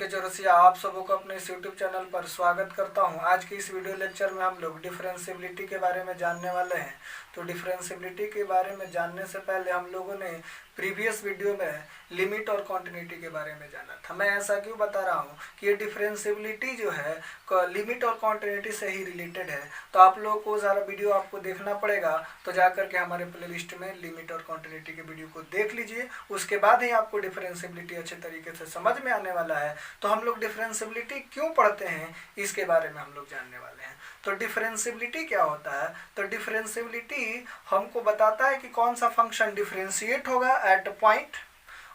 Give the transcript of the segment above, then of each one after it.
के चौरसिया, आप सबों को अपने इस यूट्यूब चैनल पर स्वागत करता हूं। आज की इस वीडियो लेक्चर में हम लोग डिफरेंशियबिलिटी के बारे में जानने वाले हैं। तो डिफरेंशियबिलिटी के बारे में जानने से पहले हम लोगों ने प्रीवियस वीडियो में लिमिट और कॉन्टिन्यूटी के बारे में जाना था। मैं ऐसा क्यों बता रहा हूं कि ये डिफरेंशियबिलिटी जो है लिमिट और कॉन्टिन्यूटी से ही रिलेटेड है। तो आप लोगों को ज़रा वीडियो आपको देखना पड़ेगा, तो जाकर के हमारे प्लेलिस्ट में लिमिट और कॉन्टिन्यूटी के वीडियो को देख लीजिए, उसके बाद ही आपको डिफरेंशियबिलिटी अच्छे तरीके से समझ में आने वाला है। तो हम लोग डिफरेंशियबिलिटी क्यों पढ़ते हैं इसके बारे में हम लोग जानने वाले हैं। तो डिफरेंशियबिलिटी क्या होता है? तो डिफरेंशियबिलिटी हमको बताता है कि कौन सा फंक्शन डिफरेंशिएट होगा एट पॉइंट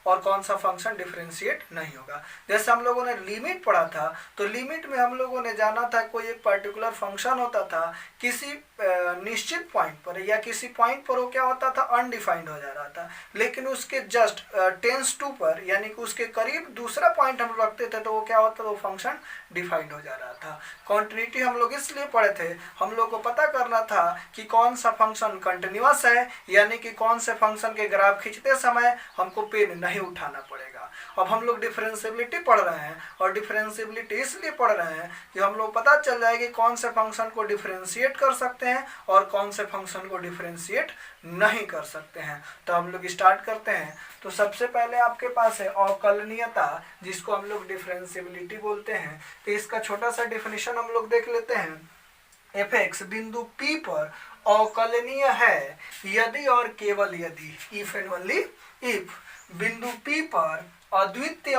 और कौन सा फंक्शन डिफरेंशिएट नहीं होगा। जैसे हम लोगों ने लिमिट पढ़ा था, तो लिमिट में हम लोगों ने जाना था कोई एक पर्टिकुलर फंक्शन होता था किसी निश्चित पॉइंट पर, या किसी पॉइंट पर वो क्या होता था, अनडिफाइंड हो जा रहा था। लेकिन उसके जस्ट टेंस टू पर, यानी कि उसके करीब दूसरा पॉइंट हम रखते थे, तो वो क्या होता था, वो फंक्शन डिफाइंड हो जा रहा था। कॉन्टिन्यूटी हम लोग इसलिए पढ़े थे, हम लोग को पता करना था कि कौन सा फंक्शन कंटिन्यूअस है, यानी कि कौन से फंक्शन के ग्राफ खींचते समय हमको पेन नहीं उठाना पड़ेगा। अब हम लोग डिफरेंशियबिलिटी पढ़ रहे हैं, और डिफरेंशियबिलिटी इसलिए पढ़ रहे हैं कि हम लोग पता चल जाए कि कौन से फंक्शन को डिफरेंशिएट कर सकते हैं और कौन से फंक्शन को डिफरेंशिएट नहीं कर सकते हैं। तो हम लोग स्टार्ट करते हैं। तो सबसे पहले आपके पास है अवकलनीयता, जिसको हम लोग डिफरेंशियबिलिटी बोलते हैं। तो इसका छोटा सा डिफिनेशन हम लोग देख लेते हैं। f(x) बिंदु P पर अवकलनीय है यदि और केवल यदि, इफ एंड ओनली इफ, बिंदु P पर अद्वितीय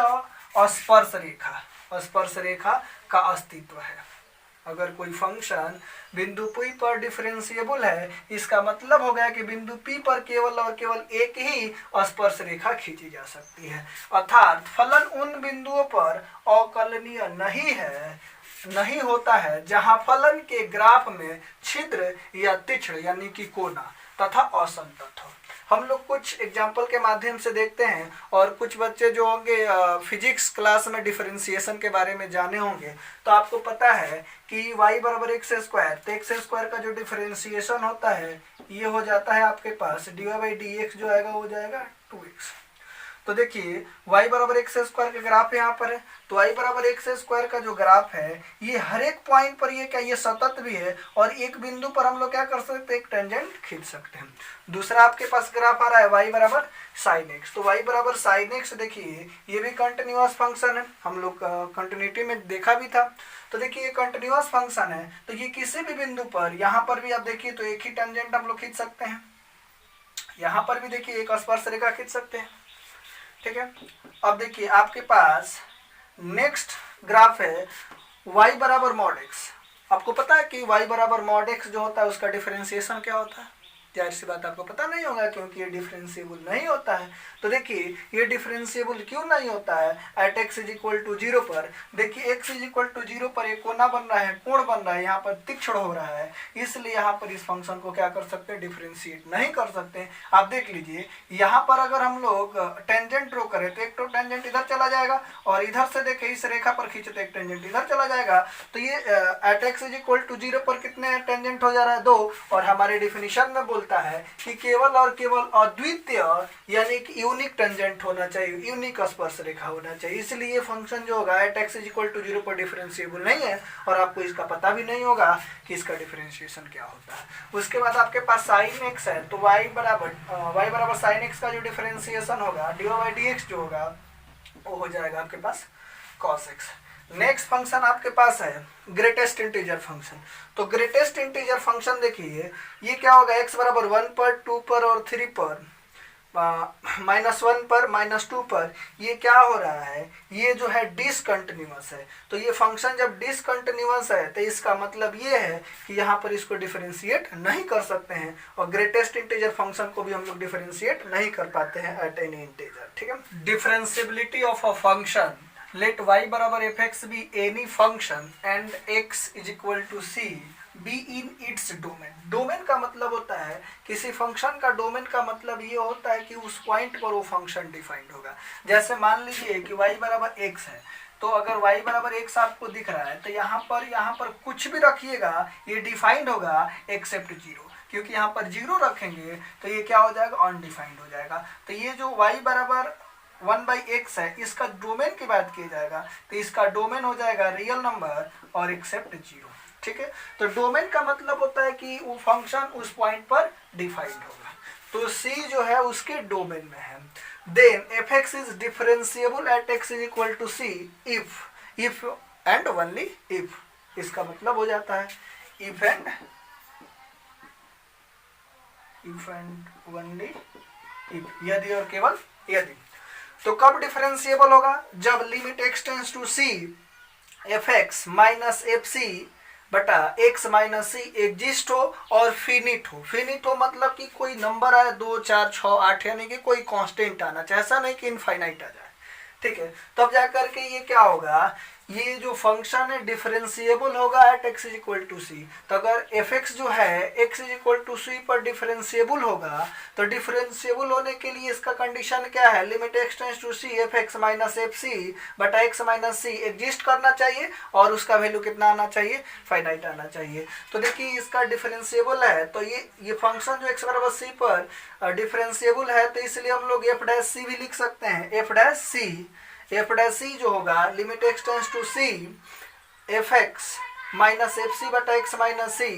स्पर्श रेखा का अस्तित्व है। अगर कोई फंक्शन बिंदु P पर डिफरेंशिएबल है, इसका मतलब हो गया कि बिंदु P पर केवल और केवल एक ही स्पर्श रेखा खींची जा सकती है। अर्थात फलन उन बिंदुओं पर अवकलनीय नहीं होता है जहां फलन के ग्राफ में छिद्र या तीक्ष्ण यानी कि कोना तथा असंतत हो। हम लोग कुछ एग्जाम्पल के माध्यम से देखते हैं, और कुछ बच्चे जो होंगे फिजिक्स क्लास में डिफरेंशिएशन के बारे में जाने होंगे, तो आपको पता है कि y बराबर एक्स स्क्वायर, तो एक्स स्क्वायर का जो डिफरेंशिएशन होता है ये हो जाता है आपके पास dy/dx जो आएगा वो जाएगा 2x। तो देखिए y बराबर एक्स स्क्वायर का ग्राफ यहाँ पर है, तो y बराबर एक्स स्क्वायर का जो ग्राफ है ये हर एक पॉइंट पर ये क्या, ये सतत भी है, और एक बिंदु पर हम लोग क्या कर सकते हैं, एक टेंजेंट खींच सकते हैं। दूसरा आपके पास ग्राफ आ रहा है y बराबर साइन एक्स, तो y बराबर साइन एक्स देखिए ये भी कंटिन्यूअस फंक्शन है, हम लोग कंटिन्यूटी में देखा भी था। तो देखिए ये कंटिन्यूअस फंक्शन है, तो ये किसी भी बिंदु पर, यहाँ पर भी आप देखिए तो एक ही टेंजेंट हम लोग खींच सकते हैं, यहाँ पर भी देखिए एक स्पर्श रेखा खींच सकते हैं। ठीक है, अब देखिए आपके पास नेक्स्ट ग्राफ है y बराबर मॉड एक्स। आपको पता है कि y बराबर मॉड एक्स जो होता है उसका डिफरेंशिएशन क्या होता है? जाहिर सी बात आपको पता नहीं होगा, क्योंकि ये डिफरेंशिएबल नहीं होता है। तो देखिए ये डिफरेंशिएबल क्यों नहीं होता है एट x = 0 पर। देखिए x = 0 पर एक कोना बन रहा है, कोण बन रहा है, यहाँ पर तीक्ष्ण हो रहा है, इसलिए यहाँ पर इस फंक्शन को क्या कर सकते हैं, डिफरेंशिएट नहीं कर सकते। आप देख लीजिए यहाँ पर अगर हम लोग टेंजेंट ड्रॉ करें तो एक तो टेंजेंट इधर चला जाएगा, और इधर से देखें इस रेखा पर खींचे तो एक टेंजेंट इधर चला जाएगा। तो ये एट x = 0 पर कितने टेंजेंट हो जा रहा है, 2। और हमारे डिफिनीशन में बोलता है कि केवल और केवल अद्वितीय यानी कि यूनिक टेंजेंट होना चाहिए, यूनिक स्पर्श रेखा होना चाहिए। इसलिए ये फंक्शन जो होगा एट x = 0 पर डिफरेंशिएबल नहीं है, और आपको इसका पता भी नहीं होगा कि इसका डिफरेंशिएशन क्या होता है। उसके बाद आपके पास साइन एक्स है, तो y बराबर साइन एक्स का जो डिफरेंशिएशन होगा dy/dx जो होगा वो हो जाएगा आपके पास cos x। नेक्स्ट फंक्शन आपके पास है ग्रेटेस्ट इंटीजर फंक्शन। तो ग्रेटेस्ट इंटीजर फंक्शन देखिए ये क्या होगा, x बराबर 1 पर, 2 पर और 3 पर, -1 पर, -2 पर, ये क्या हो रहा है, ये जो है डिसकंटिन्यूअस है। तो ये फंक्शन जब डिसकंटिन्यूअस है तो इसका मतलब ये है कि यहाँ पर इसको डिफरेंशिएट नहीं कर सकते हैं, और ग्रेटेस्ट इंटीजर फंक्शन को भी हम लोग डिफरेंशिएट नहीं कर पाते हैं एट एनी इंटीजर। ठीक है, differentiability of a function let y बराबर f(x) be any function and x = c be in its domain। Domain का मतलब होता है, किसी फंक्शन का डोमेन का मतलब ये होता है कि उस पॉइंट पर वो फंक्शन डिफाइंड होगा। जैसे मान लीजिए कि y बराबर x है, तो अगर y बराबर x आपको दिख रहा है तो यहाँ पर कुछ भी रखिएगा ये डिफाइंड होगा एक्सेप्ट 0, क्योंकि यहाँ पर 0 रखेंगे तो ये क्या हो जाएगा, अनडिफाइंड हो जाएगा। तो ये जो y बराबर 1/x है, इसका डोमेन की बात की जाएगा तो इसका डोमेन हो जाएगा रियल नंबर और एक्सेप्ट 0। ठीक है, तो डोमेन का मतलब होता है कि वो फंक्शन उस पॉइंट पर डिफाइंड होगा, तो c जो है उसके डोमेन में है। Then fx is differentiable at x is equal to c if and only if. इसका मतलब हो जाता है इफ एंड ओनली इफ, यदि और केवल यदि। तो कब डिफरेंशिएबल होगा? जब limit x tends to c fx minus fc बटा x माइनस सी एग्जिस्ट हो और फिनिट हो। फिनिट हो मतलब कि कोई नंबर आए 2 4 6 8, यानी कि कोई कांस्टेंट आना चाहिए, ऐसा नहीं कि इनफाइनाइट आ जाए। ठीक है, तब जाकर के ये क्या होगा, ये जो फंक्शन है डिफरेंशिएबल होगा at x is equal to C. तो अगर fx जो है x is equal to C पर डिफरेंशिएबल होगा, तो डिफरेंशिएबल होने के लिए इसका कंडीशन क्या है, limit x tends to C F X minus F C बटा एक्स माइनस सी एग्जिस्ट करना चाहिए और उसका वैल्यू कितना आना चाहिए, फाइनाइट आना चाहिए। तो देखिए इसका डिफरेंशिएबल है, तो ये फंक्शन जो x बराबर सी पर डिफरेंशिएबल है, तो इसलिए हम लोग एफ डैश सी भी लिख सकते हैं। एफ डैश सी जो होगा limit x tends to C F X minus F C बटा एक्स माइनस सी।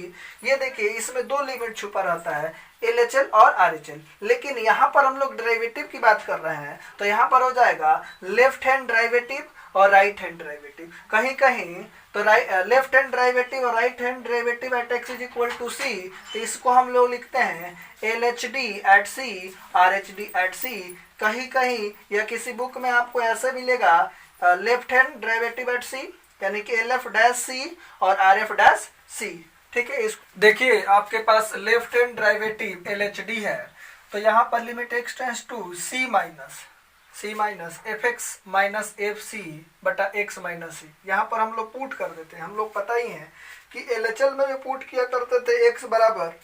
ये देखिए इसमें दो लिमिट छुपा रहता है, LHL और RHL, लेकिन यहाँ पर हम लोग डेरिवेटिव की बात कर रहे हैं, तो यहाँ पर हो जाएगा लेफ्ट हैंड डेरिवेटिव और राइट हैंड डेरिवेटिव। कहीं कहीं तो लेफ्ट हैंड डेरिवेटिव और right hand derivative at x is equal to C, तो इसको हम लोग लिखते हैं LHD at C RHD at C. कहीं कहीं या किसी बुक में आपको ऐसे मिलेगा left hand derivative at C, यानी कि LF डैश सी और RF डैश सी। ठीक है, इस देखिए आपके पास लेफ्ट हैंड डेरिवेटिव LHD है, तो यहाँ पर limit x tends to C minus F X minus F C बटा एक्स माइनस सी, यहाँ पर हम लोग पुट कर देते हैं। हम लोग पता ही है कि LHL में भी पुट किया करते थे x बराबर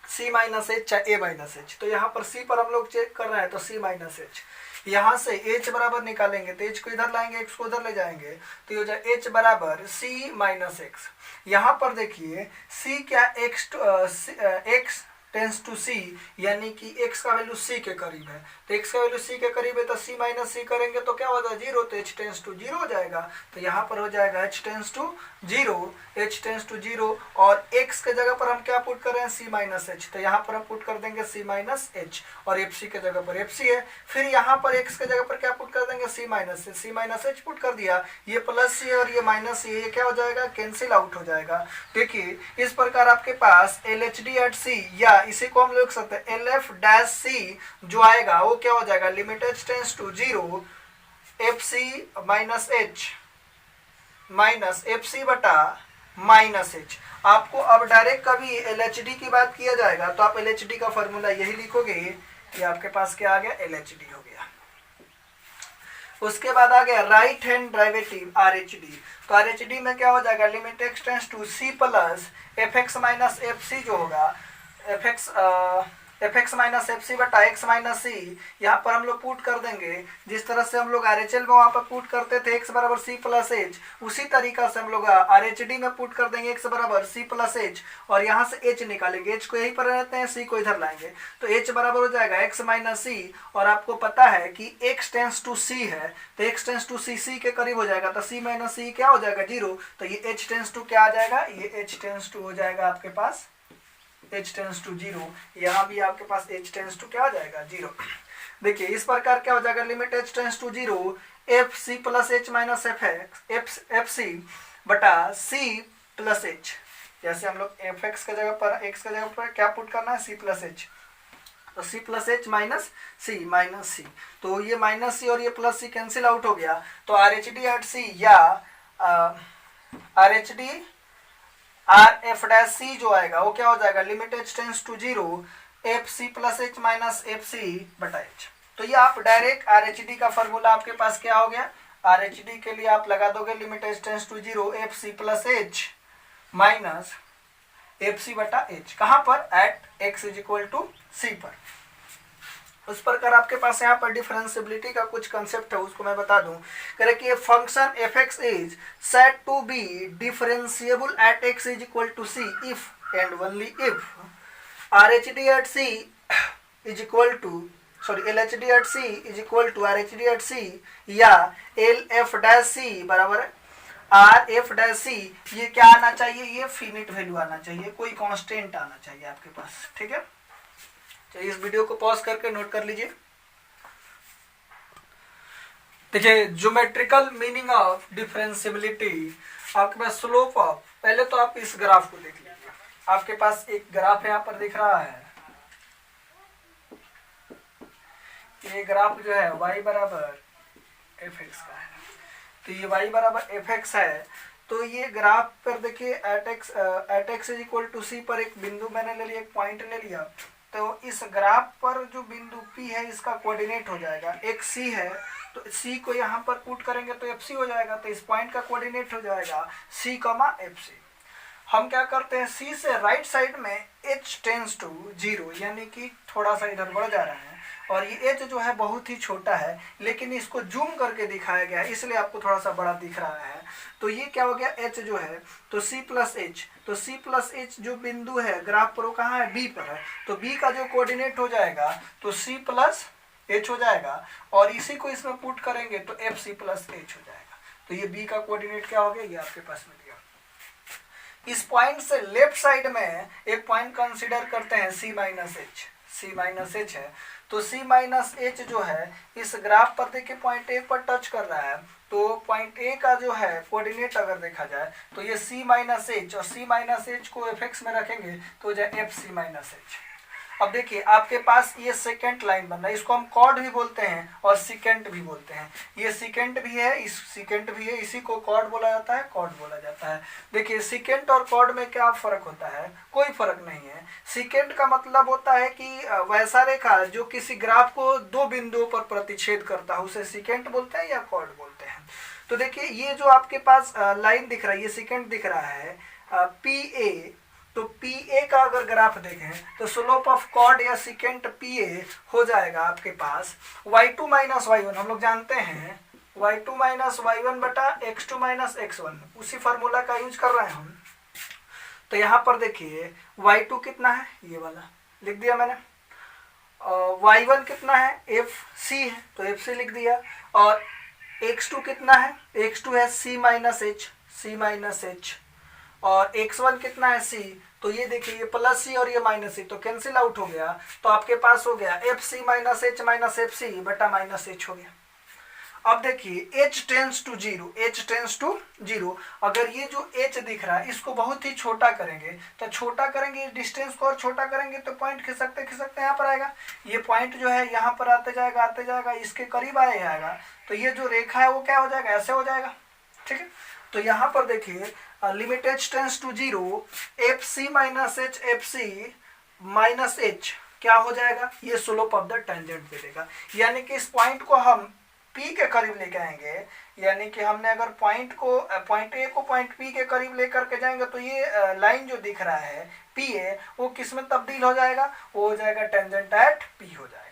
सी माइनस एच चाहे ए माइनस एच, तो यहाँ पर सी पर हम लोग चेक कर रहे हैं, तो सी माइनस एच। यहाँ से h बराबर निकालेंगे तो h को इधर लाएंगे, x को उधर ले जाएंगे, तो ये हो जाए h बराबर c माइनस एक्स। यहाँ पर देखिए c क्या x टेंस टू c, यानी कि x का वैल्यू c के करीब है, तो x का वैल्यू c के करीब है, तो c माइनस सी करेंगे तो क्या होगा 0, तो h टेंस टू 0 हो जाएगा। तो यहाँ पर हो जाएगा h टेंस टू 0 और x के जगह पर हम क्या पुट कर रहे हैं, c माइनस एच, तो यहाँ पर हम पुट कर देंगे c माइनस एच और एफ सी के जगह पर एफ सी है। फिर यहाँ पर x के जगह पर क्या पुट कर देंगे, c माइनस एच पुट कर दिया, ये प्लस सी और ये माइनस सी, ये क्या हो जाएगा, कैंसिल आउट हो जाएगा। देखिए इस प्रकार आपके पास LHD एट सी, या इसी को हम लिख सकते हैं LF डैश सी जो आएगा वो क्या हो जाएगा, limit h tends to 0 F C minus H minus F C बटा माइनस एच। आपको अब डायरेक्ट कभी LHD की बात किया जाएगा तो आप LHD का फॉर्मूला यही लिखोगे, ये आपके पास क्या आ गया, LHD हो गया। उसके बाद आ गया राइट हैंड डेरिवेटिव RHD, तो RHD में क्या हो जाएगा, limit x tends to c plus F X minus F C जो होगा F X minus F C बटा एक्स माइनस सी, यहाँ पर हम लोग पुट कर देंगे जिस तरह से हम लोग RHL में वहाँ पर पुट करते थे x बराबर c प्लस एच, उसी तरीका से हम लोग RHD में पुट कर देंगे x बराबर c प्लस एच और यहाँ से h निकालेंगे, h को यहीं पर रहते हैं, c को इधर लाएंगे, तो h बराबर हो जाएगा x माइनस सी। और आपको पता है कि x टेंस टू c है, तो x टेंस टू c के करीब हो जाएगा, तो c माइनस सी क्या हो जाएगा 0, तो ये h टेंस टू क्या आ जाएगा, ये h टेंस टू हो जाएगा आपके पास h टेंस टू 0, यहाँ भी आपके पास h टेंस टू क्या हो जाएगा 0। देखिए इस प्रकार क्या हो जाएगा, limit h tends to 0 F C plus H minus F C बटा सी प्लस एच, जैसे हम लोग एफ एक्स के जगह पर x के जगह पर क्या पुट करना है, c प्लस एच, तो c प्लस एच माइनस सी, तो ये माइनस सी और ये प्लस सी कैंसिल आउट हो गया, तो RHD एट सी या RHD RF डैश सी जो आएगा वो क्या हो जाएगा, limit h tends to 0 F C plus H minus F C बटा एच। तो ये आप डायरेक्ट RHD का फॉर्मूला आपके पास क्या हो गया, RHD के लिए आप लगा दोगे limit h tends to 0 F C plus H minus F C बटा एच, कहाँ पर, at x is equal to C पर। उस प्रकार आपके पास यहाँ पर डिफरेंशिएबिलिटी का कुछ कंसेप्ट है, उसको मैं बता दूं। कह कि function F x is said to be differentiable at x is equal to C if and only if RHD at C is equal to sorry L H D at C is equal to R H D at C, या L F dash c बराबर R F dash सी, ये क्या आना चाहिए, ये finite value आना चाहिए, कोई कांस्टेंट आना चाहिए आपके पास। ठीक है, चलिए इस वीडियो को पॉज करके नोट कर लीजिए। देखिए ज्योमेट्रिकल मीनिंग ऑफ डिफरेंशियबिलिटी, आपके पास स्लोप ऑफ, पहले तो आप इस ग्राफ को देख लीजिए। आपके पास एक ग्राफ यहाँ पर दिख रहा है, ये ग्राफ जो है y बराबर एफ एक्स का है, तो ये y बराबर एफ एक्स है। तो ये ग्राफ पर देखिए at x is equal to C पर एक बिंदु मैंने ले लिया, एक पॉइंट ले लिया, तो इस ग्राफ पर जो बिंदु P है इसका कोऑर्डिनेट हो जाएगा, एक C है, तो C को यहाँ पर पुट करेंगे तो FC हो जाएगा, तो इस पॉइंट का कोऑर्डिनेट हो जाएगा C, FC। हम क्या करते हैं, C से राइट साइड में h टेंस टू 0, यानी कि थोड़ा सा इधर बढ़ जा रहा है, और ये h जो है बहुत ही छोटा है, लेकिन इसको जूम करके दिखाया गया है इसलिए आपको थोड़ा सा बड़ा दिख रहा है। तो ये क्या हो गया, h जो है, तो C प्लस एच, तो C प्लस एच जो बिंदु है ग्राफ पर वो कहाँ है, B पर है, तो B का जो कोऑर्डिनेट हो जाएगा तो C प्लस एच हो जाएगा, और इसी को इसमें पुट करेंगे तो एफ सी प्लस एच हो जाएगा। तो ये B का कोऑर्डिनेट क्या हो गया, ये आपके पास मिल गया। इस पॉइंट से लेफ्ट साइड में एक पॉइंट कंसीडर करते हैं C माइनस एच है, तो C माइनस एच जो है इस ग्राफ पर देखिए पॉइंट ए पर टच कर रहा है, तो पॉइंट ए का जो है कोऑर्डिनेट अगर देखा जाए तो ये C माइनस एच, और C माइनस एच को एफ एक्स में रखेंगे तो हो जाए एफ सी माइनस एच। अब देखिए आपके पास ये सेकेंड लाइन बन रहा है, इसको हम कॉर्ड भी बोलते हैं और सिकेंट भी बोलते हैं, ये सिकेंट भी है, इस सिकेंट भी है, इसी को कॉर्ड बोला जाता है, कॉर्ड बोला जाता है। देखिए सिकेंट और कॉर्ड में क्या फर्क होता है, कोई फर्क नहीं है। सिकेंट का मतलब होता है कि वैसा रेखा जो किसी ग्राफ को दो बिंदुओं पर प्रतिच्छेद करता है उसे सिकेंट बोलते हैं या कॉर्ड बोलते हैं। तो देखिए ये जो आपके पास लाइन दिख रहा है, ये सिकेंट दिख रहा है पी ए, तो पी ए का अगर ग्राफ देखें तो स्लोप ऑफ कॉर्ड या सिकेंट पी ए हो जाएगा आपके पास y2 माइनस y1, हम लोग जानते हैं y2 माइनस y1 बटा x2 माइनस x1, उसी फार्मूला का यूज कर रहे हैं हम। तो यहाँ पर देखिए y2 कितना है, ये वाला लिख दिया मैंने, y1 कितना है, fc है तो fc लिख दिया, और x2 कितना है, x2 है c माइनस एच, और x1 कितना है c, तो ये देखिए ये प्लस सी और ये माइनस सी तो कैंसिल आउट हो गया, तो आपके पास हो गया F C minus F C बटा माइनस एच हो गया। अब देखिए h टेंस टू जीरो, अगर ये जो h दिख रहा है इसको बहुत ही छोटा करेंगे, तो छोटा करेंगे इस डिस्टेंस को और छोटा करेंगे तो पॉइंट खिसकते खिसकते यहाँ पर आएगा, ये पॉइंट जो है यहाँ पर आते जाएगा इसके करीब आएगा, तो ये जो रेखा है वो क्या हो जाएगा, ऐसे हो जाएगा। ठीक है, तो यहाँ पर देखिए limit h tends to 0, F C minus H क्या हो जाएगा, ये स्लोप ऑफ द टेंजेंट दे देगा, यानी कि इस पॉइंट को हम P के करीब लेके आएंगे, यानी कि हमने अगर पॉइंट ए को पॉइंट P के करीब लेकर के जाएंगे तो ये लाइन जो दिख रहा है P ए वो किस में तब्दील हो जाएगा, वो हो जाएगा टेंजेंट एट P हो जाएगा।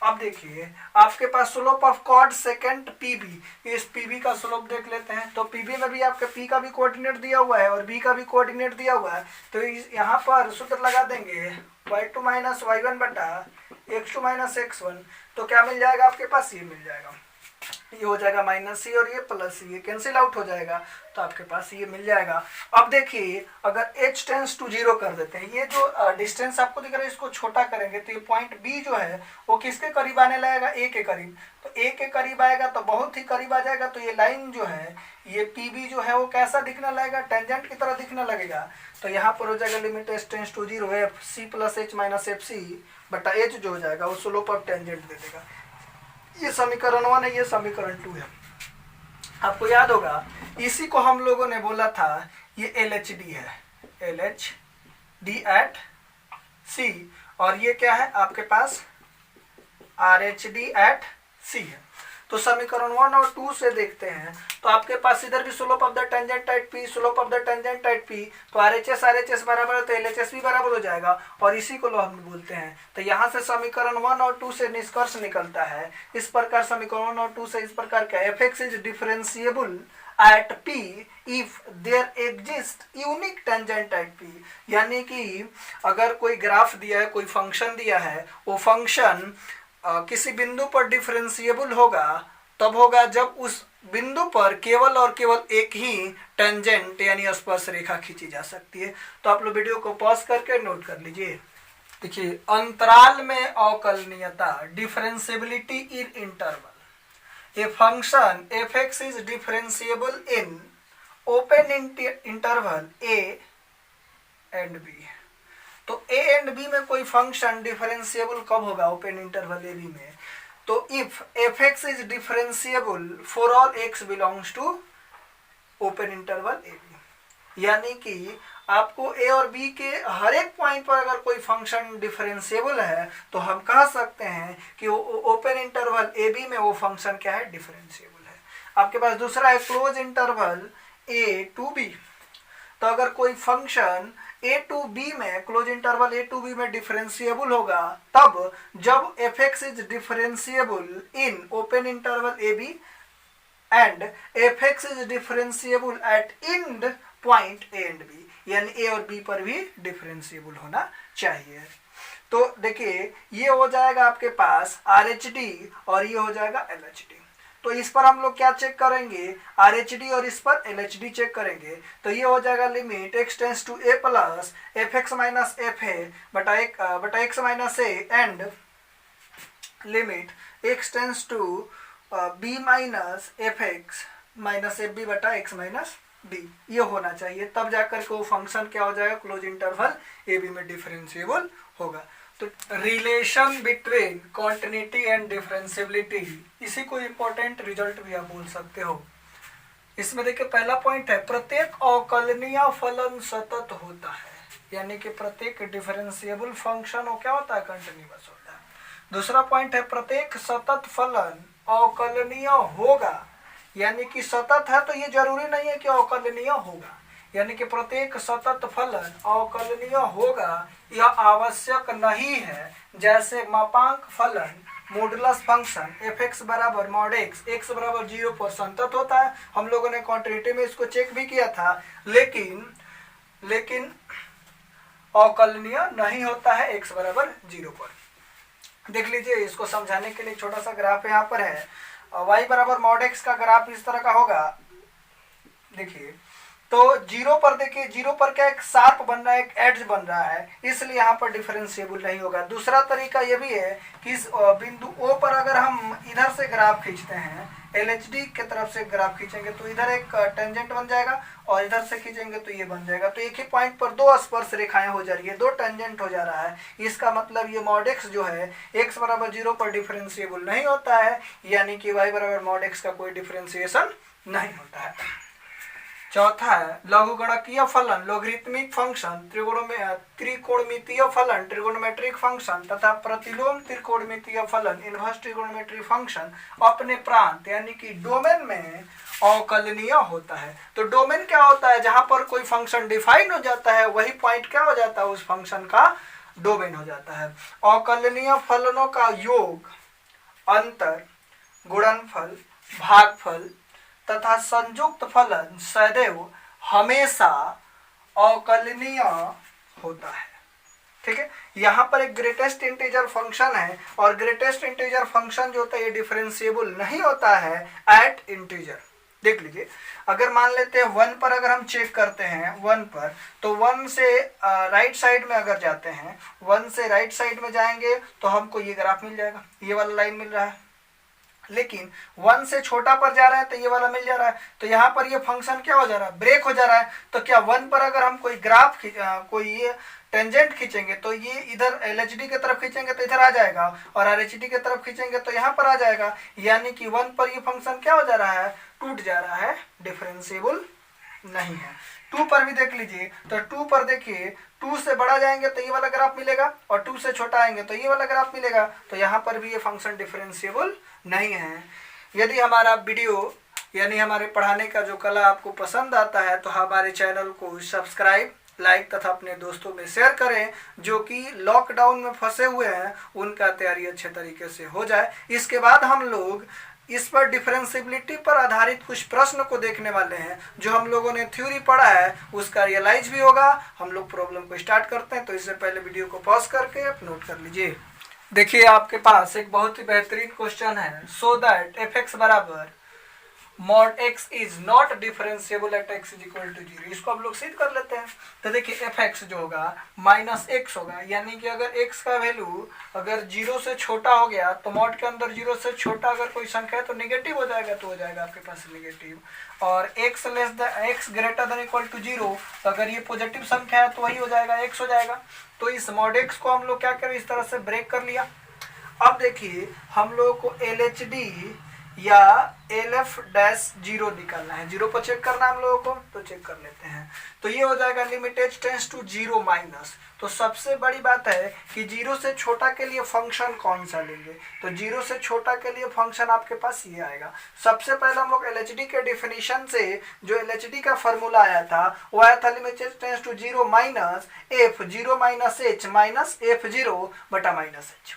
अब देखिए आपके पास slope of chord secant PB, इस PB का स्लोप देख लेते हैं, तो PB में भी आपके P का भी कोऑर्डिनेट दिया हुआ है और B का भी कोऑर्डिनेट दिया हुआ है, तो यहाँ पर सूत्र लगा देंगे y2 माइनस y1 बटा x2 माइनस x1, तो क्या मिल जाएगा आपके पास, ये मिल जाएगा, ये हो जाएगा माइनस सी और ये प्लस सी, ये कैंसिल आउट हो जाएगा, तो आपके पास ये मिल जाएगा। अब देखिए अगर h टेंस टू 0 कर देते हैं, ये जो डिस्टेंस आपको दिख रहा है इसको छोटा करेंगे तो ये पॉइंट B जो है वो किसके करीब आने लगेगा, A के करीब, तो A के करीब आएगा तो बहुत ही करीब आ जाएगा, तो ये लाइन जो है ये PB जो है वो कैसा दिखने लगेगा, टेंजेंट की तरह दिखने लगेगा, तो यहाँ पर हो जाएगा limit h tends to 0 F C plus H minus F C बटा एच जो हो जाएगा वो स्लोप ऑफ टेंजेंट दे देगा। ये समीकरण 1 है, ये समीकरण 2 है। आपको याद होगा इसी को हम लोगों ने बोला था ये LHD है, LHD एट C, और ये क्या है आपके पास RHD एट C है। तो समीकरण 1 और 2 से देखते हैं तो आपके पास इधर भी slope of the tangent at P, slope of the tangent at P, तो RHS बराबर है तो LHS भी बराबर हो जाएगा, और इसी को हम बोलते हैं। तो यहाँ से समीकरण 1 और 2 से निष्कर्ष निकलता है इस प्रकार, समीकरण 1 और 2 से इस प्रकार का fx is differentiable at P if there exist unique tangent at P, यानी कि अगर कोई ग्राफ दिया है, कोई फंक्शन दिया है, वो फंक्शन किसी बिंदु पर डिफरेंशिएबल होगा तब होगा जब उस बिंदु पर केवल और केवल एक ही टेंजेंट यानी स्पर्श रेखा खींची जा सकती है। तो आप लोग वीडियो को पॉज करके नोट कर लीजिए। देखिए, अंतराल में अवकलनीयता, differentiability in interval. A function F x is differentiable in open interval A and B. तो ए एंड बी में कोई फंक्शन डिफरेंशिएबल कब होगा? ओपन इंटरवल ए बी में। तो if F x is differentiable for all X belongs to open interval A B, यानी कि आपको ए और बी के हर एक पॉइंट पर अगर कोई फंक्शन डिफरेंशिएबल है तो हम कह सकते हैं कि ओपन इंटरवल ए बी में वो फंक्शन क्या है? डिफरेंशिएबल है। आपके पास दूसरा है close interval A to B. तो अगर कोई फंक्शन ए टू बी में, close interval A to B में डिफरेंशिएबल होगा तब जब F x is differentiable in open interval A B and F x is differentiable at end point A and B, यानी A और B पर भी differentiable होना चाहिए। तो देखिए, ये हो जाएगा आपके पास आर एच डी और ये हो जाएगा एल एच डी। तो इस पर हम लोग क्या चेक करेंगे? आर एच डी और इस पर एल एच डी चेक करेंगे। तो ये हो जाएगा limit X tends to A plus F X minus F A बटा X minus A and limit X tends to B minus F X minus F B बटा एक्स माइनस बी। ये होना चाहिए, तब जाकर के वो फंक्शन क्या हो जाएगा? क्लोज इंटरवल ए बी में डिफरेंशिएबल होगा। तो relation between continuity and differentiability, इसी को इम्पोर्टेंट रिजल्ट भी आप बोल सकते हो। इसमें देखिए, पहला पॉइंट है प्रत्येक अवकलनीय फलन सतत होता है, यानी कि प्रत्येक डिफरेंशिएबल फंक्शन वो क्या होता है? कंटिन्यूअस होता है। दूसरा पॉइंट है प्रत्येक सतत फलन अवकलनीय होगा, यानी कि सतत है तो ये जरूरी नहीं है कि अवकलनीय होगा, यानी कि प्रत्येक सतत फलन अवकलनीय होगा यह आवश्यक नहीं है। जैसे मापांक फलन मॉडुलस फंक्शन एफ एक्स बराबर मॉड एक्स बराबर 0 पर संतत होता है। हम लोगों ने क्वांटिटी में इसको चेक भी किया था, लेकिन अवकलनीय नहीं होता है एक्स बराबर 0 पर। देख लीजिए, इसको समझाने के लिए छोटा सा ग्राफ यहाँ पर है। y बराबर मॉड एक्स का ग्राफ इस तरह का होगा। देखिए, तो 0 पर देखिए, 0 पर क्या एक शार्प बन रहा है, एक एड्ज बन रहा है, इसलिए यहाँ पर डिफरेंशिएबल नहीं होगा। दूसरा तरीका ये भी है कि इस बिंदु O पर अगर हम इधर से ग्राफ खींचते हैं, LHD की तरफ से ग्राफ खींचेंगे तो इधर एक टेंजेंट बन जाएगा और इधर से खींचेंगे तो ये बन जाएगा। तो एक ही पॉइंट पर दो स्पर्श रेखाएं हो जा रही है, दो टेंजेंट हो जा रहा है। इसका मतलब ये मॉड एक्स जो है x बराबर 0 पर डिफरेंशिएबल नहीं होता है, यानी कि y बराबर मॉड एक्स का कोई डिफरेंशिएशन नहीं होता है। चौथा है लघुगणकीय फलन, लोगरिथमिक फंक्शन, त्रिकोणमितीय फलन, ट्रिगोनोमेट्रिक फंक्शन तथा प्रतिलोम त्रिकोणमितीय फलन, इनवर्स ट्रिगोनोमेट्रिक फंक्शन अपने प्रांत यानी कि डोमेन में अवकलनीय होता है। तो डोमेन क्या होता है? जहां पर कोई फंक्शन डिफाइन हो जाता है वही पॉइंट क्या हो जाता है? उस फंक्शन का डोमेन हो जाता है। अवकलनीय फलनों का योग, अंतर, गुणनफल, भागफल तथा संयुक्त फलन सदैव हमेशा अवकलनीय होता है। ठीक है, यहाँ पर एक ग्रेटेस्ट इंटीजर फंक्शन है और ग्रेटेस्ट इंटीजर फंक्शन जो होता है ये डिफरेंशिएबल नहीं होता है एट इंटीजर। देख लीजिए, अगर मान लेते हैं 1 पर अगर हम चेक करते हैं 1 पर, तो 1 से राइट साइड में अगर जाते हैं, 1 से राइट साइड में जाएंगे तो हमको ये ग्राफ मिल जाएगा, ये वाला लाइन मिल रहा है। लेकिन 1 से छोटा पर जा रहे हैं तो ये वाला मिल जा रहा है। तो यहाँ पर ये फंक्शन क्या हो जा रहा है? ब्रेक हो जा रहा है। तो क्या 1 पर अगर हम कोई ग्राफ कोई ये टेंजेंट खींचेंगे तो ये इधर LHD की तरफ खींचेंगे तो इधर आ जाएगा और RHD की तरफ खींचेंगे तो यहाँ पर आ जाएगा, यानी कि 1 पर ये फंक्शन क्या हो जा रहा है? टूट जा रहा है, डिफरेंशिएबल नहीं है। 2 पर भी देख लीजिए, तो 2 पर देखिए 2 से बड़ा जाएंगे तो ये वाला ग्राफ मिलेगा और 2 से छोटा आएंगे तो ये वाला ग्राफ मिलेगा। तो यहाँ पर भी ये फंक्शन डिफरेंशिएबल नहीं है। यदि हमारा वीडियो यानी हमारे पढ़ाने का जो कला आपको पसंद आता है तो हमारे चैनल को सब्सक्राइब, लाइक तथा अपने दोस्तों में शेयर करें जो कि लॉकडाउन में फंसे हुए हैं, उनका तैयारी अच्छे तरीके से हो जाए। इसके बाद हम लोग इस पर डिफरेंशिएबिलिटी पर आधारित कुछ प्रश्न को देखने वाले हैं। जो हम लोगों ने थ्योरी पढ़ा है उसका रियलाइज भी होगा। हम लोग प्रॉब्लम को स्टार्ट करते हैं, तो इससे पहले वीडियो को पॉज करके आप नोट कर लीजिए। देखिए आपके पास एक बहुत ही बेहतरीन क्वेश्चन है, सो दैट एफ एक्स बराबर mod X is not differentiable at x is equal to zero. इसको हम लोग सिद्ध कर लेते हैं। तो देखिए एफ एक्स जो होगा माइनस एक्स होगा, यानी कि अगर एक्स का वैल्यू अगर जीरो से छोटा हो गया तो मॉड के अंदर जीरो से छोटा अगर कोई संख्या है तो नेगेटिव हो जाएगा, तो हो जाएगा आपके पास नेगेटिव। और X less than X greater than equal to zero, तो अगर ये पॉजिटिव संख्या है तो वही हो जाएगा, एक्स हो जाएगा। तो इस मॉड एक्स को हम लोग क्या करें, इस तरह से ब्रेक कर लिया। अब देखिए हम लोग को एल एच डी या एल एफ डैश जीरो निकालना है, जीरो पर चेक करना है हम लोगों को, तो चेक कर लेते हैं। तो ये हो जाएगा limit H tends to zero minus. तो सबसे बड़ी बात है कि जीरो से छोटा के लिए फंक्शन कौन सा लेंगे, तो जीरो से छोटा के लिए फंक्शन आपके पास ये आएगा। सबसे पहले हम लोग एल एच डी के डिफिनीशन से जो एल एच डी का फॉर्मूला आया था वो आया था limit H tends to zero minus F zero minus H minus F zero बटा माइनस एच।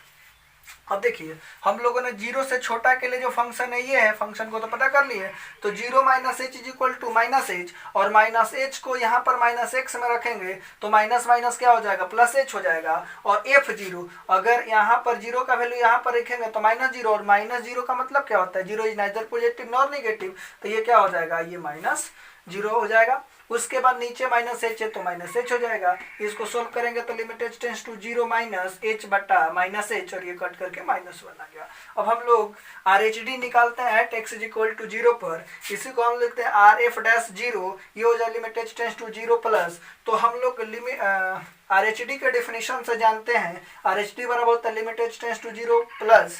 अब देखिए हम लोगों ने जीरो से छोटा के लिए जो फंक्शन है ये है, फंक्शन को तो पता कर लिए। तो zero minus H is equal to minus H, और माइनस एच को यहाँ पर माइनस एक्स में रखेंगे तो माइनस माइनस क्या हो जाएगा, प्लस एच हो जाएगा। और एफ जीरो अगर यहाँ पर जीरो का वैल्यू यहाँ पर रखेंगे तो माइनस जीरो, और माइनस जीरो का मतलब क्या होता है, zero is neither positive nor negative, तो ये क्या हो जाएगा, ये माइनस जीरो हो जाएगा। उसके बाद नीचे माइनस एच है तो माइनस एच हो जाएगा। इसको सोल्व करेंगे तो limit H tends to zero minus H बटा माइनस एच, और ये कट करके माइनस वन आ गया। अब हम लोग आर एच डी निकालते हैं at x is equal to zero पर। इसी को हम लिखते हैं आर एफ डैश जीरो, ये हो जाए limit H tends to zero plus. तो हम लोग लिमिट आर एच डी के डिफिनेशन से जानते हैं, आर एच डी बराबर होता है limit H tends to zero plus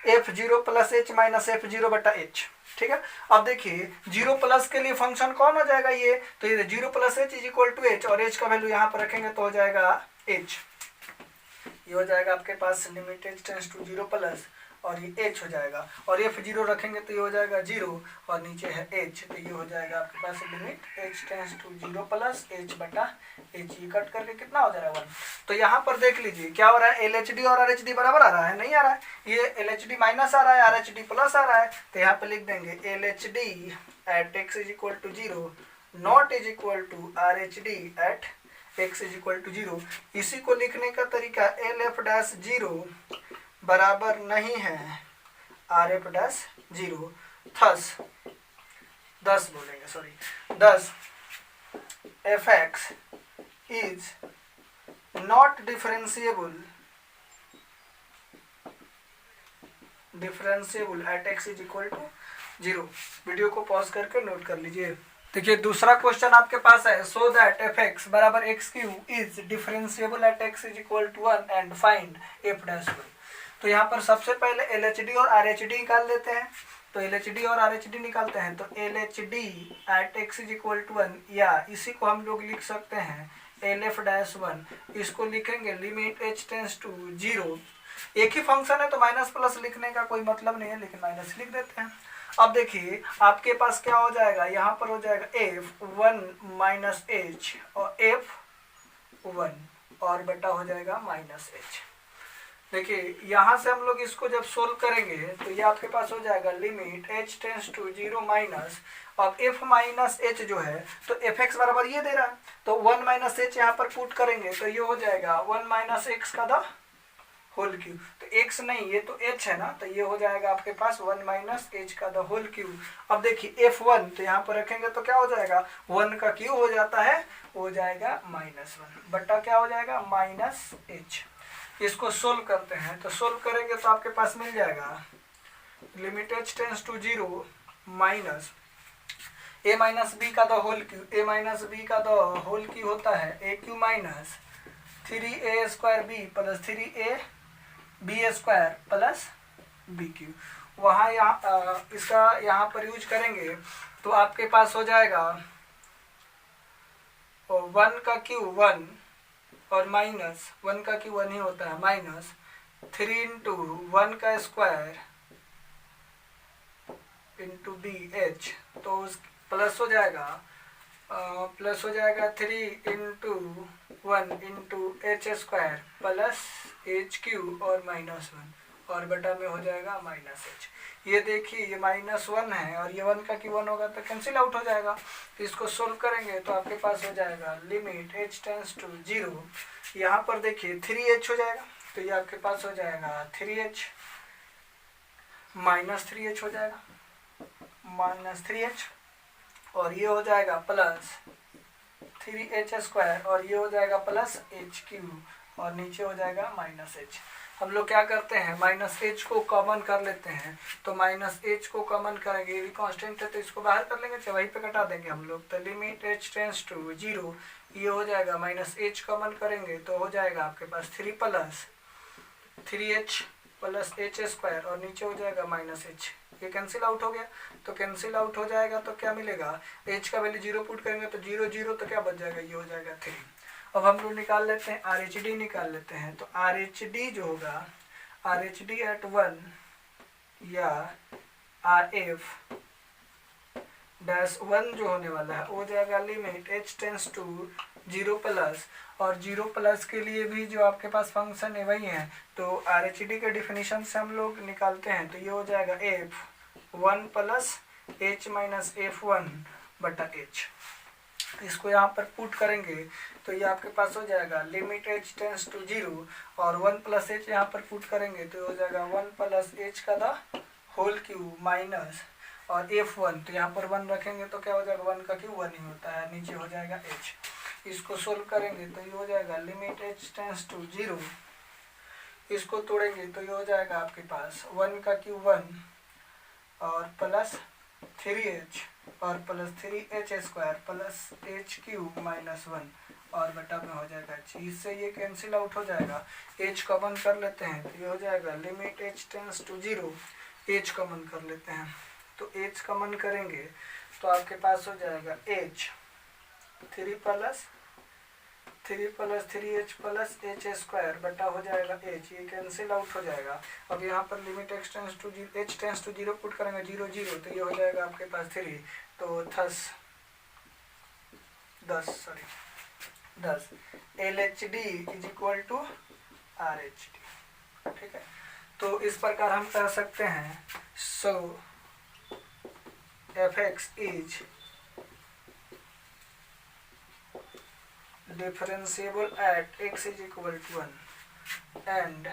F zero plus H minus F zero बटा एच। ठीक है। अब देखिए जीरो प्लस के लिए फंक्शन कौन हो जाएगा ये, तो ये zero plus H is equal to H, और एच का वैल्यू यहाँ पर रखेंगे तो हो जाएगा एच। ये हो जाएगा आपके पास limit H tends to zero plus, और ये एच हो जाएगा, और एफ जीरो रखेंगे तो ये हो जाएगा जीरो, और नीचे है एच, तो ये हो जाएगा आपके पास limit H tends to zero plus H बटा एच। ये कट करके कितना हो जाएगा, वन। तो यहाँ पर देख लीजिए क्या हो रहा है, एल एच डी और आर एच डी बराबर आ रहा है, नहीं आ रहा है, ये एल एच डी माइनस आ रहा है, आर एच डी प्लस आ रहा है। तो यहाँ पे लिख देंगे L H D at x is equal to zero not is equal to R H D at x is equal to zero. इसी को लिखने का तरीका एल एफ डैश जीरो बराबर नहीं है आर एफ डैश जीरो, दस बोलेंगे, sorry, thus f x is not differentiable at x is equal to zero. Video को पॉज करके नोट कर लीजिए। देखिए दूसरा क्वेश्चन आपके पास है, सो दैट एफ एक्स बराबर x cube is differentiable at x is equal to one and find f dash one. तो यहाँ पर सबसे पहले एल एच डी और आर एच डी निकाल लेते हैं। तो एल एच डी और आर एच डी निकालते हैं, तो L H D at x is equal to one, या इसी को हम लोग लिख सकते हैं एल एफ डैश वन। इसको लिखेंगे limit H tends to zero. एक ही फंक्शन है तो माइनस प्लस लिखने का कोई मतलब नहीं है, लेकिन माइनस लिख देते हैं। अब देखिए आपके पास क्या हो जाएगा, यहाँ पर हो जाएगा एफ वन माइनस एच, और एफ वन और बटा हो जाएगा माइनस एच। देखिए यहाँ से हम लोग इसको जब सोल्व करेंगे तो ये आपके पास हो जाएगा limit H tends to zero minus, अब एफ माइनस एच जो है तो एफ एक्स बराबर ये दे रहा है, तो वन माइनस एच यहाँ पर पुट करेंगे तो ये हो जाएगा वन माइनस एक्स का द होल क्यूब। तो एक्स नहीं, ये तो एच है ना, तो ये हो जाएगा आपके पास वन माइनस एच का द होल क्यूब। अब देखिए एफ वन तो यहाँ पर रखेंगे तो क्या हो जाएगा, वन का क्यूब हो जाता है, हो जाएगा माइनस वन बट्टा क्या हो जाएगा माइनस एच। इसको सोल्व करते हैं, तो सोल्व करेंगे तो आपके पास मिल जाएगा limit H tends to zero minus A minus B का the whole cube. A minus B का द होल क्यूब होता है A cube minus three A square B plus three A B square plus B cube. वहाँ यहाँ इसका यहाँ पर use करेंगे तो आपके पास हो जाएगा वन का क्यूब वन, और माइनस वन का क्यूब वन ही होता है, माइनस थ्री इंटू वन का स्क्वायर इंटू बी एच, तो प्लस हो जाएगा three into one into H square plus H Q और माइनस वन, और बटा में हो जाएगा माइनस एच। ये देखिए ये माइनस वन है और ये वन का क्यू वन होगा तो कैंसिल आउट हो जाएगा। तो इसको सोल्व करेंगे तो आपके पास हो जाएगा limit H tends to zero, यहाँ पर देखिए थ्री एच हो जाएगा, तो ये आपके पास हो जाएगा 3h माइनस 3h हो जाएगा, माइनस 3h, और ये हो जाएगा प्लस 3h² और ये हो जाएगा प्लस h³ और नीचे हो जाएगा माइनस h। हम लोग क्या करते हैं, माइनस h को कॉमन कर लेते हैं, तो माइनस h को कॉमन करेंगे, ये भी कांस्टेंट है तो इसको बाहर कर लेंगे, वहीं पे कटा देंगे हम लोग। तो लिमिट h टेंड्स टू 0, ये हो जाएगा माइनस h कॉमन करेंगे तो हो जाएगा आपके पास 3 प्लस 3h प्लस h² और नीचे हो जाएगा माइनस h। ये कैंसिल आउट हो गया, तो कैंसिल आउट हो जाएगा तो क्या मिलेगा, h का वैल्यू 0 पुट करेंगे तो 0 0, तो क्या बच जाएगा, ये हो जाएगा 3। अब हम लोग निकाल लेते हैं RH/D निकाल लेते हैं, तो RH/D जो होगा, RH/D एट 1 या RF डैश 1 जो होने वाला है हो जाएगा limit h tends to 0 plus, और 0 प्लस के लिए भी जो आपके पास फंक्शन है वही है, तो RH/D के डिफिनीशन से हम लोग निकालते हैं, तो ये हो जाएगा f1 plus h minus f1 बटा h। इसको यहाँ पर पुट करेंगे तो ये आपके पास हो जाएगा लिमिट h टेंड्स टू 0 और 1 प्लस h यहाँ पर पुट करेंगे तो हो जाएगा 1 प्लस h का द होल क्यूब माइनस और f1, तो यहाँ पर 1 रखेंगे तो क्या हो जाएगा, 1 का क्यूब 1 ही होता है, नीचे हो जाएगा h। इसको सोल्व करेंगे तो ये हो जाएगा लिमिट h टेंड्स टू 0, इसको तोड़ेंगे तो ये हो जाएगा आपके पास 1 का क्यूब 1 और प्लस 3h और plus 3h² plus h³ minus 1 और बटा में हो जाएगा h। इससे ये कैंसिल आउट हो जाएगा, h कॉमन कर लेते हैं तो ये हो जाएगा limit h tends to 0, h common कर लेते हैं, तो h कॉमन करेंगे तो आपके पास हो जाएगा h 3 plus 3h plus h² बटा हो जाएगा h, ये कैंसिल आउट हो जाएगा। अब यहाँ पर limit h tends to 0 put करेंगे 0 0, तो ये हो जाएगा आपके पास 3, तो 10 LHD is equal to RH/D। ठीक है, तो इस प्रकार हम कह सकते हैं so fx is differentiable at x is equal to 1 and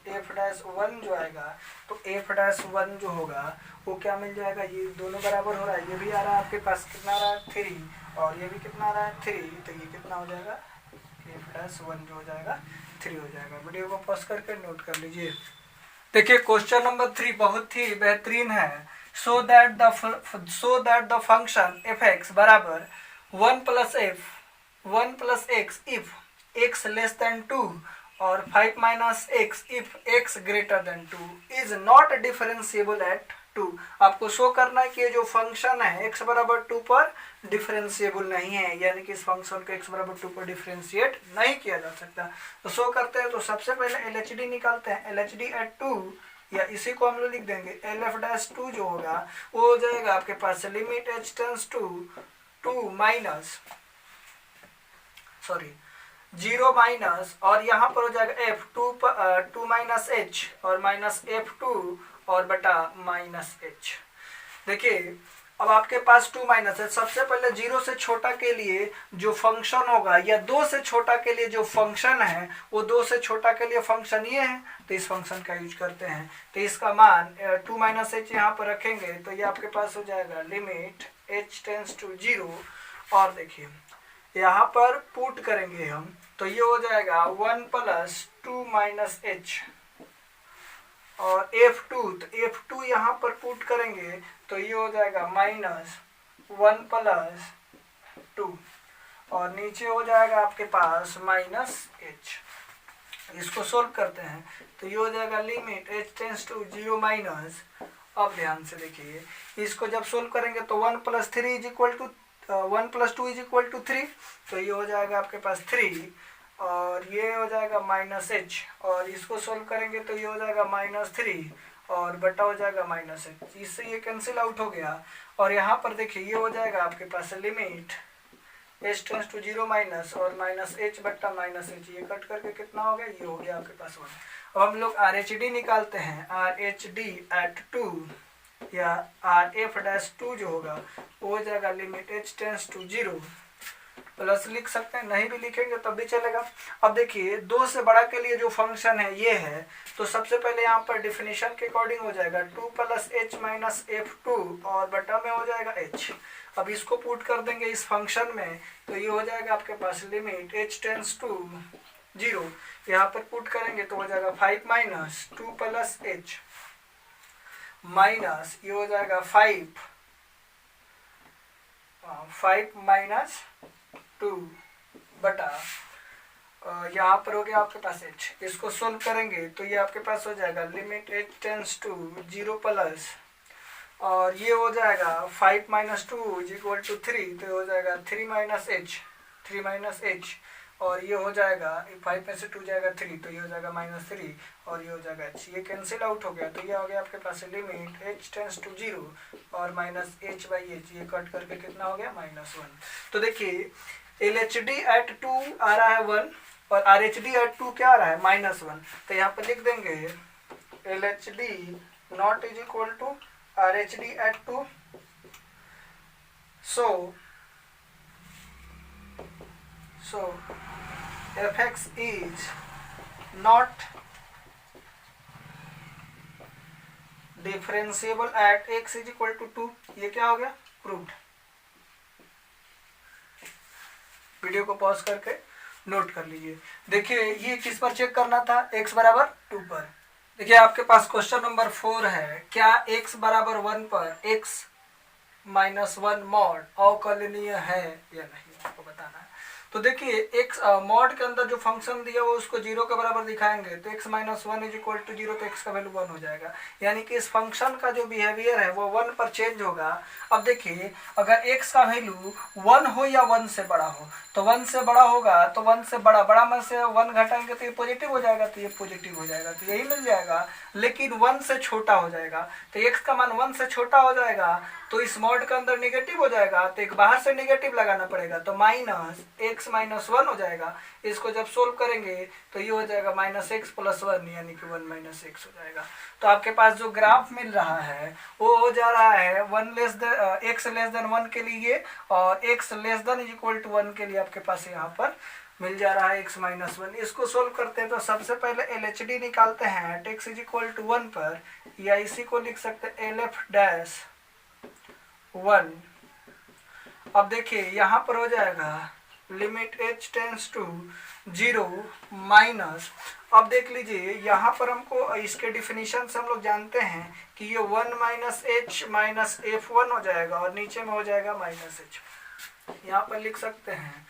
f'1 जो आएगा, तो f'1 जो होगा वो क्या मिल जाएगा, ये दोनों बराबर हो रहा है, ये भी आ रहा है आपके पास कितना आ रहा है 3 और ये भी कितना आ रहा है 3, तो ये कितना हो जाएगा f'1 जो हो जाएगा 3 हो जाएगा। वीडियो को पॉज करके नोट कर लीजिए। देखिए क्वेश्चन नंबर 3 बहुत ही बेहतरीन है। So that the function fx बराबर 1 plus x if x less than 2 और 5 minus x if x greater then 2 is not differentiable eight 2। आपको शो करना है कि ये जो फंक्शन है x बराबर 2 पर डिफरेंशिएबल नहीं है, यानी कि इस फंक्शन को x बराबर 2 पर डिफरेंशिएट नहीं किया जा सकता। तो शो करते हैं, तो सबसे पहले LHD निकालते हैं, LHD एट 2 या इसी को हम लोग लिख देंगे LF'2 जो होगा वो हो जाएगा आपके पास limit h tends to 2 minus 0 minus और यहाँ पर हो जाएगा f2 माइनस h और माइनस f2 और बटा माइनस h। देखिए अब आपके पास 2 माइनस है, सबसे पहले 0 से छोटा के लिए जो फंक्शन होगा या 2 से छोटा के लिए जो फंक्शन है वो 2 से छोटा के लिए फंक्शन ये है, तो इस फंक्शन का यूज करते हैं। तो इसका मान 2 माइनस h यहाँ पर रखेंगे तो ये आपके पास हो जाएगा लिमिट h टेंड्स टू 0 और देखिए यहाँ पर पुट करेंगे हम तो ये हो जाएगा 1 प्लस 2 माइनस h और f2, तो f2 यहाँ पर पुट करेंगे तो ये हो जाएगा माइनस 1 प्लस 2 और नीचे हो जाएगा आपके पास माइनस h। इसको सोल्व करते हैं तो ये हो जाएगा limit h tends to 0 minus. अब ध्यान से देखिए इसको जब सोल्व करेंगे तो 1 प्लस 2 इज इक्वल टू 3, तो ये हो जाएगा आपके पास 3 और ये हो जाएगा माइनस h और इसको सोल्व करेंगे तो ये हो जाएगा माइनस 3 और बटा हो जाएगा माइनस h। इससे ये कैंसिल आउट हो गया और यहाँ पर देखिए ये हो जाएगा आपके पास limit h tends to 0 minus और माइनस h बट्टा माइनस h, ये कट करके कितना हो गया, ये हो गया आपके पास 1। अब हम लोग RH/D निकालते हैं, RH/D एट 2 या RF'2 जो होगा वो हो जाएगा limit h tends to 0 plus लिख सकते हैं, नहीं भी लिखेंगे तब भी चलेगा। अब देखिए 2 से बड़ा के लिए जो फंक्शन है ये है, तो सबसे पहले यहाँ पर डिफिनीशन के अकॉर्डिंग हो जाएगा 2 + h - f2 और बटा में हो जाएगा h। अब इसको पुट कर देंगे इस फंक्शन में, तो ये हो जाएगा आपके पास लिमिट h टेंड्स टू 0, यहाँ पर पुट करेंगे तो हो जाएगा 5 - 2 + h माइनस ये हो जाएगा 5 - 2 बटा यहाँ पर हो गया आपके पास h। इसको सोल्व करेंगे तो ये आपके पास हो जाएगा limit h tends to 0 plus और ये हो जाएगा 5 - 2 = 3, तो ये हो जाएगा 3 - h और ये हो जाएगा 5 में से 2 जाएगा 3, तो ये हो जाएगा -3 और ये हो जाएगा h। ये कैंसिल आउट हो गया, तो ये हो गया आपके पास लिमिट h टेंड्स टू 0 और -h/h, ये कट करके कितना हो गया -1। तो देखिए LHD at 2 आ रहा है 1 और RHD at 2 क्या आ रहा है -1, तो यहाँ पर लिख देंगे LHD not is equal to RHD at 2, so fx is not differentiable at x is equal to 2। ये क्या हो गया, प्रूव्ड। वीडियो को पॉज करके नोट कर लीजिए। देखिए ये किस पर चेक करना था, x बराबर 2 पर। देखिए आपके पास क्वेश्चन नंबर 4 है, क्या x बराबर 1 पर x - 1 मॉड अवकलनीय है या नहीं, आपको बताना है। तो देखिए x मॉड के अंदर जो फंक्शन दिया वो उसको 0 के बराबर दिखाएंगे, तो x - 1 = 0, तो x का वैल्यू 1 हो जाएगा, यानी कि इस फंक्शन का जो बिहेवियर है वो 1 पर चेंज होगा। अब देखिए अगर x का वैल्यू 1 हो या 1 से बड़ा हो, तो 1 से बड़ा होगा तो 1 से बड़ा में से 1 घटाएंगे तो ये पॉजिटिव हो जाएगा, तो ये पॉजिटिव हो जाएगा, तो यही मिल जाएगा। लेकिन 1 से छोटा हो जाएगा, तो x का मान 1 से छोटा हो जाएगा, तो इस मॉड के अंदर नेगेटिव हो जाएगा, तो एक बाहर से नेगेटिव लगाना पड़ेगा, तो -x - 1 हो जाएगा। इसको जब सोल्व करेंगे तो ये हो जाएगा -x + 1, यानी कि 1 - x हो जाएगा। तो आपके पास जो ग्राफ मिल रहा है वो हो जा रहा है x < 1 के लिए और x < = 1 के लिए आपके पास यहाँ पर मिल जा रहा है x - 1। इसको सोल्व करते हैं तो सबसे पहले LHD निकालते हैं x = 1 पर, या इसी को लिख सकते हैं LF' 1। अब देखिए यहाँ पर हो जाएगा limit h tends to 0 minus, अब देख लीजिए यहाँ पर हमको इसके डिफिनीशन से हम लोग जानते हैं कि ये 1 - h - f1 हो जाएगा और नीचे में हो जाएगा -h। यहाँ पर लिख सकते हैं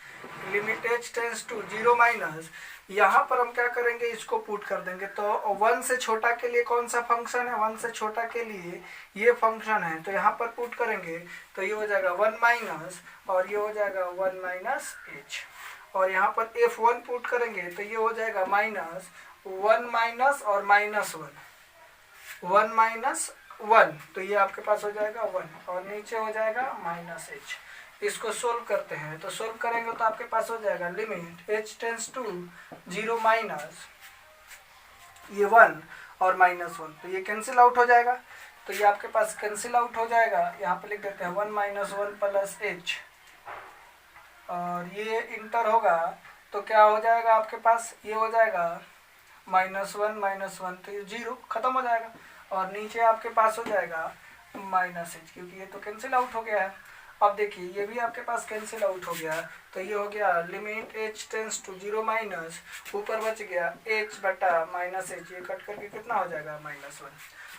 limit h tends to 0 minus, यहाँ पर हम क्या करेंगे, इसको पुट कर देंगे, तो 1 से छोटा के लिए कौन सा फंक्शन है, 1 से छोटा के लिए ये फंक्शन है, तो यहाँ पर पुट करेंगे तो ये हो जाएगा 1 माइनस और ये हो जाएगा 1 - h, और यहाँ पर f1 पुट करेंगे तो ये हो जाएगा -1 माइनस और -1, 1 - 1, तो ये आपके पास हो जाएगा 1 और नीचे हो जाएगा -h। इसको सोल्व करते हैं, तो सोल्व करेंगे तो आपके पास हो जाएगा limit h tends to 0 minus ये 1 और -1, तो ये कैंसिल आउट हो जाएगा, तो ये आपके पास कैंसिल आउट हो जाएगा। यहाँ पे लिख देते हैं 1 - 1 प्लस h और ये इंटर होगा तो क्या हो जाएगा आपके पास, ये हो जाएगा -1 - 1, तो ये 0 खत्म हो जाएगा और नीचे आपके पास हो जाएगा -h, क्योंकि ये तो कैंसिल आउट हो गया है। अब देखिए ये भी आपके पास कैंसिल आउट हो गया, तो ये हो गया limit h tends to 0 minus, ऊपर बच गया h बटा -h, ये कट करके कितना हो जाएगा -1।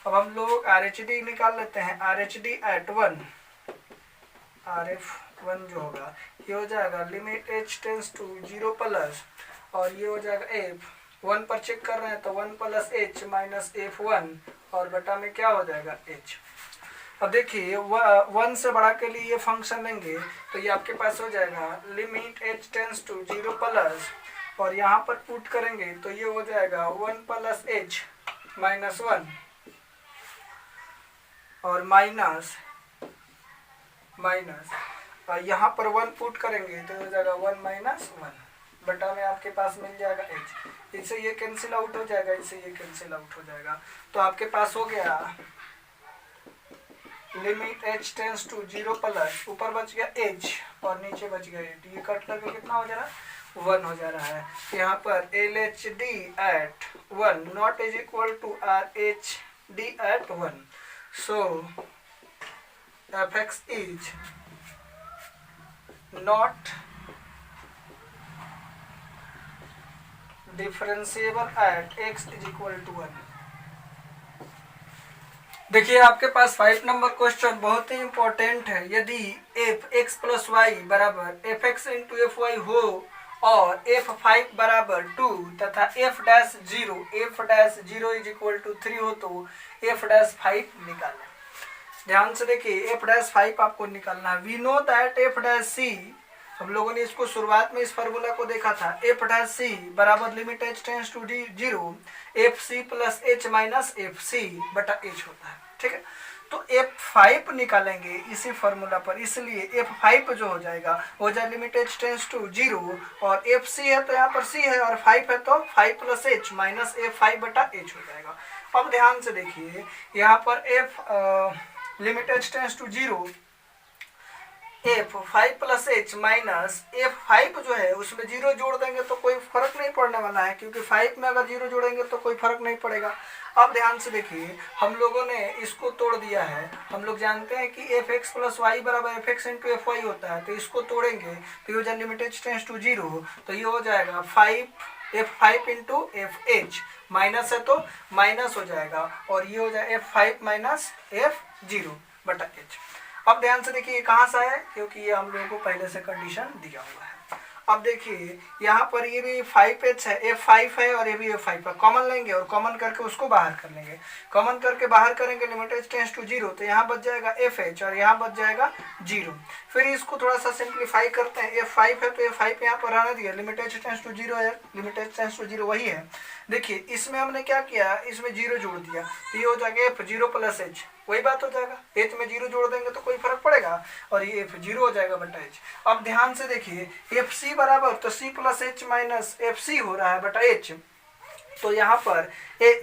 अब हम लोग RHD निकाल लेते हैं, RHD at 1, RF1 जो होगा ये हो जाएगा limit h tends to 0 plus और ये हो जाएगा f 1 पर चेक कर रहे हैं तो 1 प्लस h माइनस f1 और बटा में क्या हो जाएगा h। अब देखिए 1 से बड़ा के लिए ये फंक्शन लेंगे तो ये आपके पास हो जाएगा limit h tends to 0 plus और यहाँ पर पुट करेंगे तो ये हो जाएगा 1 प्लस h माइनस 1 और माइनस और यहाँ पर 1 पुट करेंगे तो हो जाएगा 1 माइनस 1 बटा में आपके पास मिल जाएगा h। इससे ये कैंसिल आउट हो जाएगा, इससे ये कैंसिल आउट हो जाएगा, तो आपके पास हो गया limit h tends to 0 plus ऊपर बच गया h और नीचे बच गया 8, ये कट करके कितना हो जा रहा है 1 हो जा रहा है। यहाँ पर LHD at 1 not is equal to RH D at 1, so fx is not differentiable at x is equal to 1। देखिए आपके पास 5 नंबर क्वेश्चन बहुत ही इंपॉर्टेंट है। यदि एफ एक्स प्लस वाई बराबर f x into f y हो और f 5 बराबर 2 तथा f dash zero is equal to 3 हो तो एफ डैश 5 निकालें। ध्यान से देखिए एफ डैश 5 आपको निकालना है। We know that F dash C, हम लोगों ने इसको शुरुआत में इस फार्मूला को देखा था, एफ डैश सी बराबर limit H tends to 0 F C plus H minus F C बटा एच होता है। ठीक है, तो एफ 5 निकालेंगे इसी फार्मूला पर, इसलिए एफ 5 जो हो जाएगा हो जाए लिमिट एच टेंस टू 0 और एफ सी है तो यहाँ पर सी है और 5 है तो 5 प्लस एच माइनस एफ 5 बटा एच हो जाएगा। अब ध्यान से देखिए यहाँ पर f limit H tends to 0 f 5 plus H minus f 5 जो है उसमें 0 जोड़ देंगे तो कोई फर्क नहीं पड़ने वाला है, क्योंकि 5 में अगर 0 जोड़ेंगे तो कोई फर्क नहीं पड़ेगा। अब ध्यान से देखिए हम लोगों ने इसको तोड़ दिया है। हम लोग जानते हैं कि एफ एक्स प्लस वाई बराबर f x into f y होता है, तो इसको तोड़ेंगे तो ये हो जाए लिमिट एच टेंस टू 0, तो ये हो जाएगा 5 F 5 into F H, minus है तो माइनस हो जाएगा और ये हो जाए एफ 5 माइनस एफ 0 बटा एच। अब ध्यान से देखिए कहाँ से है, क्योंकि ये हम लोगों को पहले से कंडीशन दिया हुआ है। अब देखिए यहाँ पर ये भी 5h है, f5 है और ये भी f5 है, कॉमन लेंगे और कॉमन करके उसको बाहर कर लेंगे। कॉमन करके बाहर करेंगे लिमिट h टेंस टू 0, तो यहाँ बच जाएगा fh और यहाँ बच जाएगा 0। फिर इसको थोड़ा सा सिंप्लीफाई करते हैं, f5 है तो f5 यहाँ पर रहने दिया, लिमिट h टेंस टू 0 है, लिमिट h टेंस टू 0 वही है। देखिए इसमें हमने क्या किया, इसमें 0 जोड़ दिया तो ये हो जाएगा f0 प्लस h, वही बात हो जाएगा। h में 0 जोड़ देंगे तो कोई फर्क पड़ेगा और ये f0 हो जाएगा बटा h। अब ध्यान से देखिए fc बराबर तो c plus H minus fc हो रहा है बटा h, तो यहाँ पर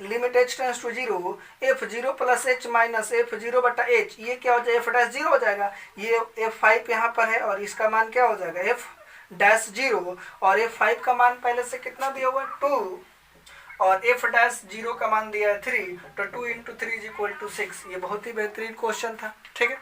limit h tends to 0 f0 plus H minus f0 बटा h, ये क्या हो जाएगा f डैश 0 हो जाएगा। ये f5 यहाँ पर है और इसका मान क्या हो जाएगा f डैश 0 और f5 का मान पहले से कितना दिया हुआ है 2 और f डैश 0 का मान दिया है 3, तो 2 इंटू 3 इज इक्वल टू 6। ये बहुत ही बेहतरीन क्वेश्चन था। ठीक है,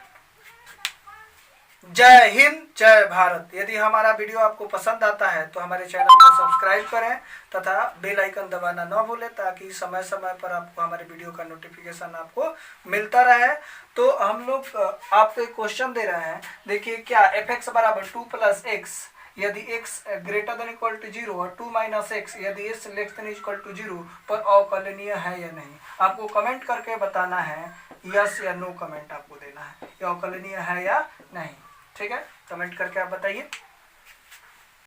जय हिंद जय भारत। यदि हमारा वीडियो आपको पसंद आता है तो हमारे चैनल को सब्सक्राइब करें तथा बेल आइकन दबाना न भूलें, ताकि समय समय पर आपको हमारे वीडियो का नोटिफिकेशन आपको मिलता रहे। तो हम लोग आपको एक क्वेश्चन दे रहे हैं, देखिए क्या fx बराबर 2 प्लस एक्स यदि x greater than equal to 0 और 2 माइनस एक्स यदि s less than equal to 0 पर अवकलनीय है या नहीं। आपको कमेंट करके बताना है, यस या नो कमेंट आपको देना है, ये अवकलनीय है या नहीं। ठीक है, कमेंट करके आप बताइए।